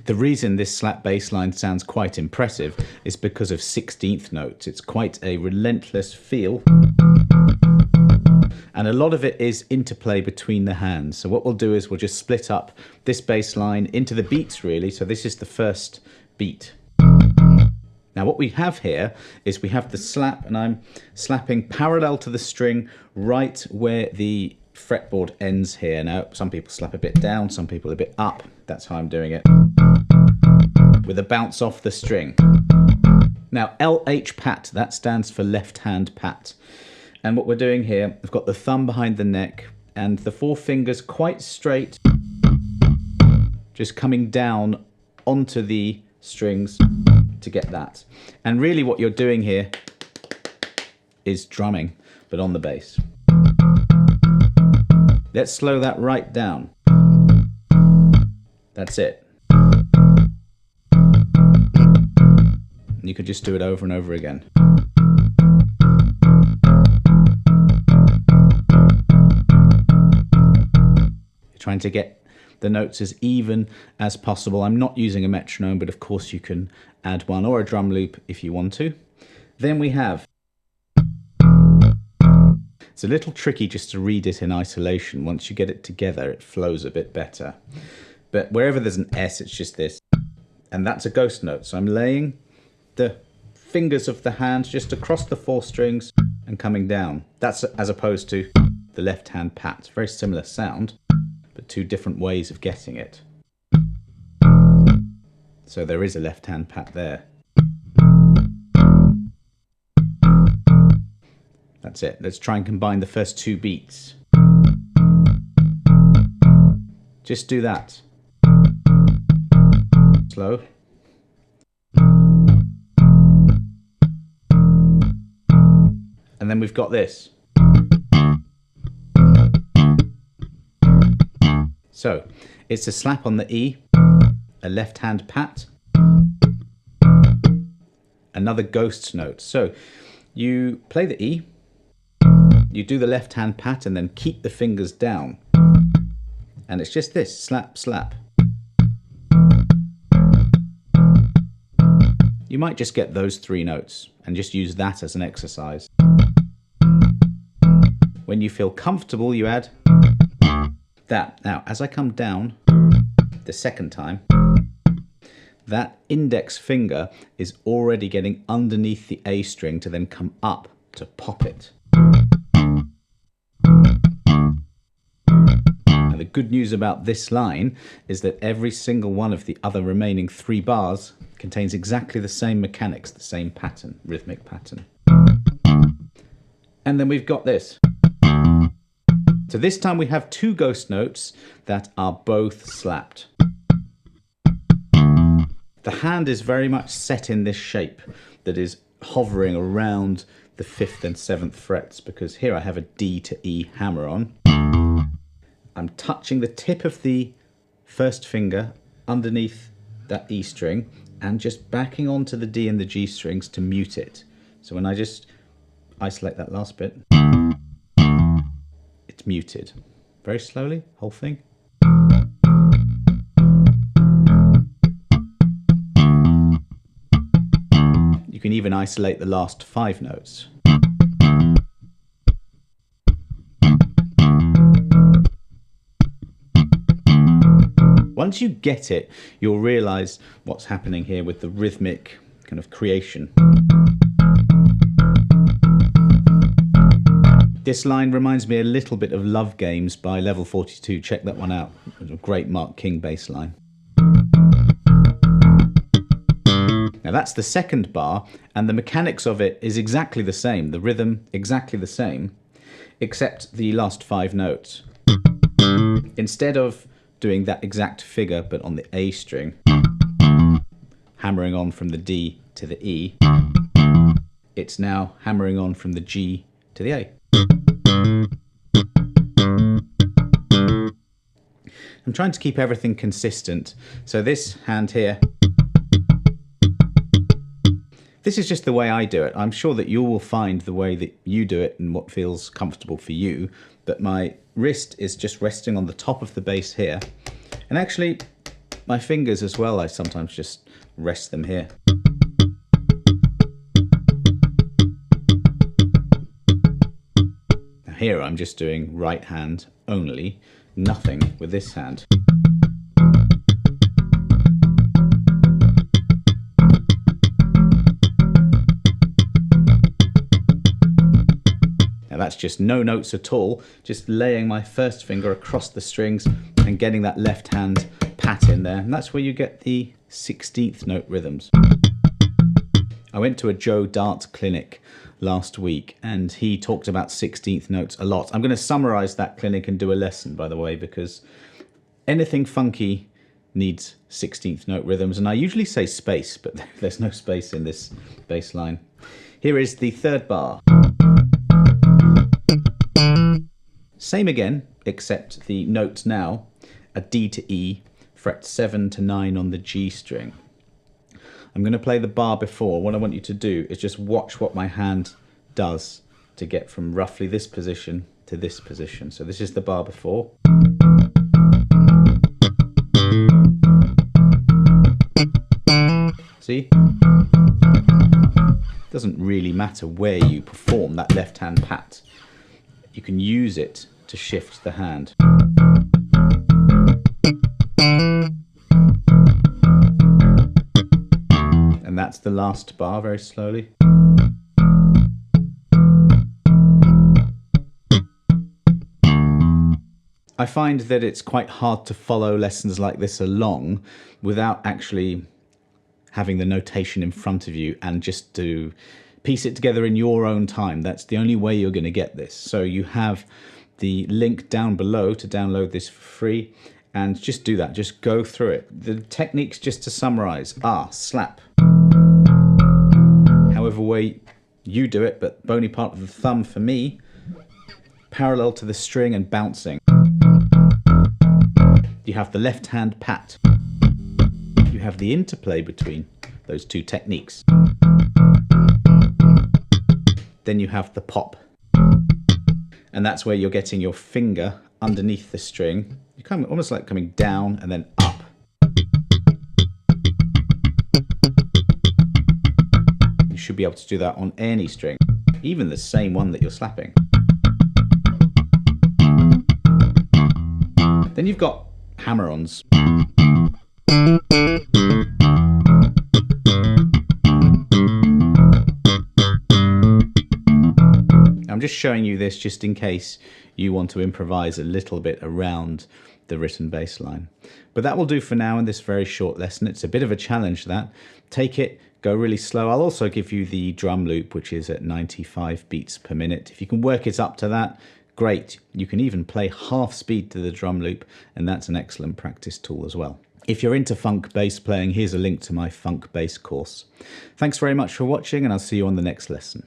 The reason this slap bass line sounds quite impressive is because of 16th notes. It's quite a relentless feel. And a lot of it is interplay between the hands. So what we'll do is we'll just split up this bass line into the beats really. So this is the first beat. Now what we have here is we have the slap, and I'm slapping parallel to the string right where the fretboard ends here. Now some people slap a bit down, some people a bit up. That's how I'm doing it. With a bounce off the string. Now LH pat, that stands for left hand pat. And what we're doing here, I've got the thumb behind the neck and the four fingers quite straight, just coming down onto the strings to get that. And really what you're doing here is drumming, but on the bass. Let's slow that right down. That's it. You could just do it over and over again. Trying to get the notes as even as possible. I'm not using a metronome, but of course you can add one, or a drum loop if you want to. Then we have, it's a little tricky just to read it in isolation. Once you get it together, it flows a bit better. But wherever there's an S, it's just this. And that's a ghost note. So I'm laying the fingers of the hand just across the four strings and coming down. That's as opposed to the left hand pat. Very similar sound, but two different ways of getting it. So there is a left hand pat there. That's it. Let's try and combine the first two beats. Just do that. Slow. And then we've got this. So it's a slap on the E, a left hand pat, another ghost note. So you play the E, you do the left hand pat and then keep the fingers down. And it's just this, slap, slap. You might just get those three notes and just use that as an exercise. When you feel comfortable, you add that. Now, as I come down the second time, that index finger is already getting underneath the A string to then come up to pop it. Now, the good news about this line is that every single one of the other remaining three bars contains exactly the same mechanics, the same pattern, rhythmic pattern. And then we've got this. So this time we have two ghost notes that are both slapped. The hand is very much set in this shape that is hovering around the 5th and 7th frets, because here I have a D to E hammer on. I'm touching the tip of the first finger underneath that E string and just backing onto the D and the G strings to mute it. So when I just isolate that last bit, it's muted. Very slowly, whole thing. You can even isolate the last 5 notes. Once you get it, you'll realize what's happening here with the rhythmic kind of creation. This line reminds me a little bit of Love Games by Level 42. Check that one out. It's a great Mark King bass line. Now that's the second bar, and the mechanics of it is exactly the same. The rhythm exactly the same, except the last 5 notes. Instead of doing that exact figure but on the A string, hammering on from the D to the E, it's now hammering on from the G to the A. I'm trying to keep everything consistent. So this hand here, this is just the way I do it. I'm sure that you will find the way that you do it and what feels comfortable for you, but my wrist is just resting on the top of the bass here. And actually, My fingers as well, I sometimes just rest them here. Now here I'm just doing right hand only, nothing with this hand. That's just no notes at all, just laying my first finger across the strings and getting that left hand pat in there. And that's where you get the 16th note rhythms. I went to a Joe Dart clinic last week and he talked about 16th notes a lot. I'm going to summarize that clinic and do a lesson, by the way, because anything funky needs 16th note rhythms. And I usually say space, but there's no space in this bass line. Here is the third bar. Same again, except the notes now are D to E, fret 7 to 9 on the G string. I'm going to play the bar before. What I want you to do is just watch what my hand does to get from roughly this position to this position. So this is the bar before. See? It doesn't really matter where you perform that left hand pat. You can use it to shift the hand. And that's the last bar, very slowly. I find that it's quite hard to follow lessons like this along without actually having the notation in front of you and just to piece it together in your own time. That's the only way you're going to get this. So you have the link down below to download this for free, and just do that. Just go through it. The techniques, just to summarize, are slap, however way you do it, but bony part of the thumb for me, parallel to the string and bouncing. You have the left hand pat. You have the interplay between those two techniques. Then you have the pop. And that's where you're getting your finger underneath the string. You're kind of almost like coming down and then up. You should be able to do that on any string, even the same one that you're slapping. Then you've got hammer-ons. I'm just showing you this just in case you want to improvise a little bit around the written bass line. But that will do for now in this very short lesson. It's a bit of a challenge, that. Take it, go really slow. I'll also give you the drum loop, which is at 95 beats per minute. If you can work it up to that, great. You can even play half speed to the drum loop, and that's an excellent practice tool as well. If you're into funk bass playing, here's a link to my funk bass course. Thanks very much for watching, and I'll see you on the next lesson.